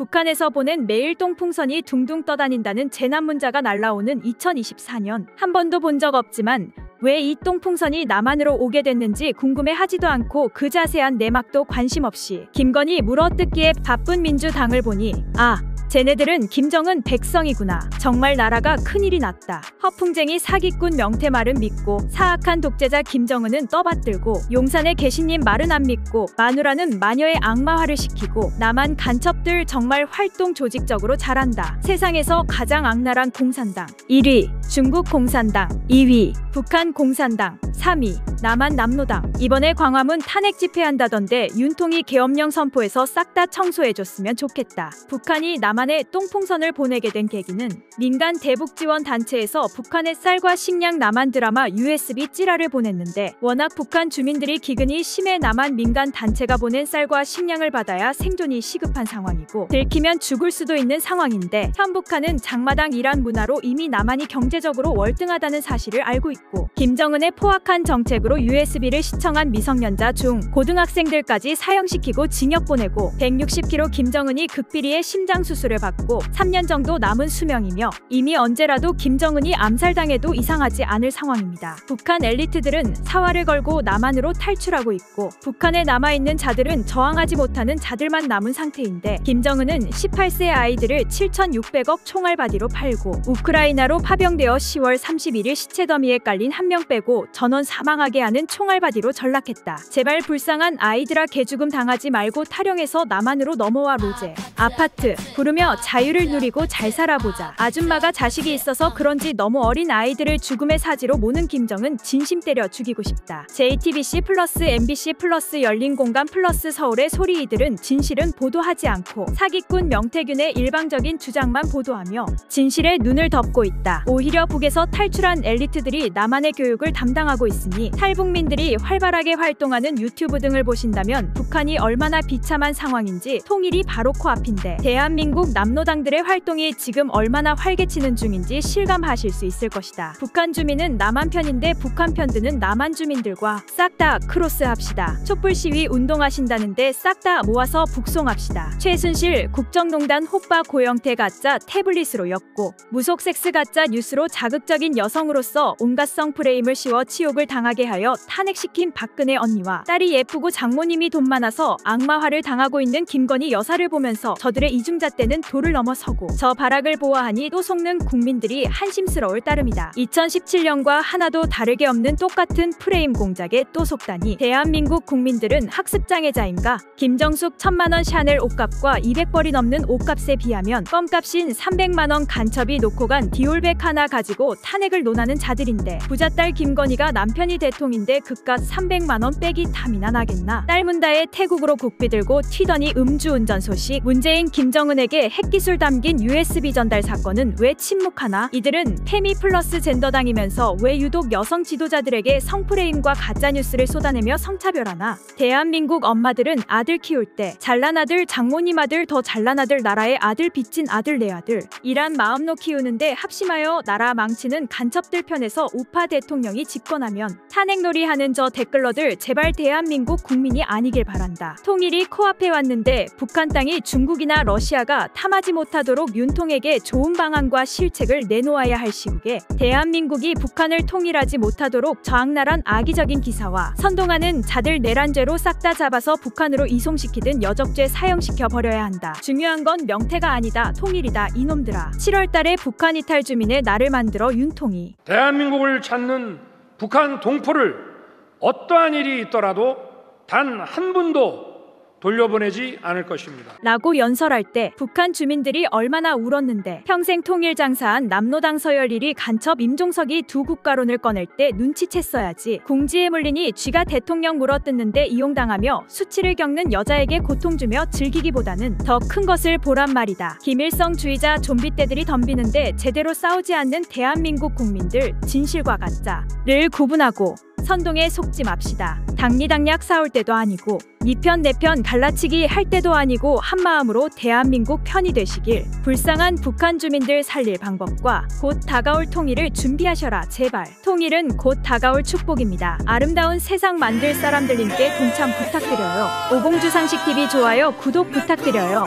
북한에서 보낸 매일 똥풍선이 둥둥 떠다닌다는 재난 문자가 날라오는 2024년. 한 번도 본 적 없지만 왜 이 똥풍선이 남한으로 오게 됐는지 궁금해하지도 않고 그 자세한 내막도 관심 없이 김건희 물어뜯기에 바쁜 민주당을 보니 쟤네들은 김정은 백성이구나. 정말 나라가 큰일이 났다. 허풍쟁이 사기꾼 명태 말은 믿고 사악한 독재자 김정은은 떠받들고 용산의 계신님 말은 안 믿고 마누라는 마녀의 악마화를 시키고 남한 간첩들 정말 활동 조직적으로 잘한다. 세상에서 가장 악랄한 공산당 1위 중국 공산당, 2위 북한 공산당, 3위 남한 남노당. 이번에 광화문 탄핵 집회한다던데 윤통이 계엄령 선포해서 싹 다 청소해줬으면 좋겠다. 북한이 남한에 똥풍선을 보내게 된 계기는 민간 대북 지원 단체에서 북한의 쌀과 식량 남한 드라마 USB 찌라를 보냈는데 워낙 북한 주민들이 기근이 심해 남한 민간 단체가 보낸 쌀과 식량을 받아야 생존이 시급한 상황이고 들키면 죽을 수도 있는 상황인데 현 북한은 장마당 이란 문화로 이미 남한이 경제적으로 월등하다는 사실을 알고 있고 김정은의 포악한 정책으로 USB를 시청한 미성년자 중 고등학생들까지 사형시키고 징역 보내고 160kg 김정은이 극비리의 심장 수술을 받고 3년 정도 남은 수명이며 이미 언제라도 김정은이 암살당해도 이상하지 않을 상황입니다. 북한 엘리트들은 사활을 걸고 남한으로 탈출하고 있고 북한에 남아있는 자들은 저항하지 못하는 자들만 남은 상태인데 김정은은 18세 아이들을 7,600억 총알바디로 팔고 우크라이나로 파병되어 10월 31일 시체 더미에 깔린 한 명 빼고 전원 사망하게 하는 총알바디로 전락했다. 제발 불쌍한 아이들아 개죽음 당하지 말고 탈영해서 남한으로 넘어와 로제. 아파트 부르며 자유를 누리고 잘 살아보자. 아줌마가 자식이 있어서 그런지 너무 어린 아이들을 죽음의 사지로 모는 김정은 진심 때려 죽이고 싶다. JTBC 플러스 MBC 플러스 열린공감 플러스 서울의 소리. 이들은 진실은 보도하지 않고 사기꾼 명태균의 일방적인 주장만 보도하며 진실에 눈을 덮고 있다. 오히려 북에서 탈출한 엘리트들이 남한의 교육을 담당하고 있으니 탈북민들이 활발하게 활동하는 유튜브 등을 보신다면 북한이 얼마나 비참한 상황인지 통일이 바로 코앞인데 대한민국 남노당들의 활동이 지금 얼마나 활개치는 중인지 실감하실 수 있을 것이다. 북한 주민은 남한 편인데 북한 편드는 남한 주민들과 싹 다 크로스합시다. 촛불 시위 운동하신다는데 싹 다 모아서 북송합시다. 최순실 국정농단 호빠 고영태 가짜 태블릿으로 엮고 무속 섹스 가짜 뉴스로 자극적인 여성으로서 온갖성 프레임을 씌워 치욕을 당하게 하여 탄핵시킨 박근혜 언니와 딸이 예쁘고 장모님이 돈 많아서 악마화를 당하고 있는 김건희 여사를 보면서 저들의 이중잣대는 도를 넘어서고 저 발악을 보아하니 또 속는 국민들이 한심스러울 따름이다. 2017년과 하나도 다르게 없는 똑같은 프레임 공작에 또 속다니 대한민국 국민들은 학습장애자인가? 김정숙 1,000만원 샤넬 옷값과 200벌이 넘는 옷값에 비하면 껌값인 300만원 간첩이 놓고 간 디올백 하나 가지고 탄핵을 논하는 자들인데 부잣딸 김건희가 남편이 대통인데 그깟 300만원 빼기 탐이나 나겠나? 딸 문다에 태국으로 국비 들고 튀더니 음주운전 소식. 문재인 김정은에게 핵기술 담긴 USB 전달 사건은 왜 침묵하나? 이들은 페미 플러스 젠더당이면서 왜 유독 여성 지도자들에게 성프레임과 가짜뉴스를 쏟아내며 성차별하나? 대한민국 엄마들은 아들 키울 때 잘난 아들 장모님 아들 더 잘난 아들 나라의 아들 빚진 아들 내 아들 이란 마음로 키우는데 합심하여 나라 망치는 간첩들 편에서 우파 대통령이 집권하면 탄핵놀이 하는 저 댓글러들 제발 대한민국 국민이 아니길 바란다. 통일이 코앞에 왔는데 북한 땅이 중국이나 러시아가 탐하지 못하도록 윤통에게 좋은 방안과 실책을 내놓아야 할 시국에 대한민국이 북한을 통일하지 못하도록 저 악랄한 악의적인 기사와 선동하는 자들 내란죄로 싹 다 잡아서 북한으로 이송시키든 여적죄 사형시켜 버려야 한다. 중요한 건 명태가 아니다. 통일이다. 이놈들아. 7월달에 북한 이탈 주민의 날을 만들어 윤통이 대한민국을 찾는 북한 동포를 어떠한 일이 있더라도 단 한 분도 돌려보내지 않을 것입니다. 라고 연설할 때 북한 주민들이 얼마나 울었는데 평생 통일 장사한 남노당 서열일이 간첩 임종석이 두 국가론을 꺼낼 때 눈치챘어야지. 궁지에 물리니 쥐가 대통령 물어뜯는데 이용당하며 수치를 겪는 여자에게 고통 주며 즐기기보다는 더 큰 것을 보란 말이다. 김일성주의자 좀비떼들이 덤비는데 제대로 싸우지 않는 대한민국 국민들 진실과 가짜를 구분하고 선동에 속지 맙시다. 당리당략 싸울 때도 아니고 니 편 내 편 갈라치기 할 때도 아니고 한마음으로 대한민국 편이 되시길. 불쌍한 북한 주민들 살릴 방법과 곧 다가올 통일을 준비하셔라 제발. 통일은 곧 다가올 축복입니다. 아름다운 세상 만들 사람들님께 동참 부탁드려요. 오공주상식TV 좋아요 구독 부탁드려요.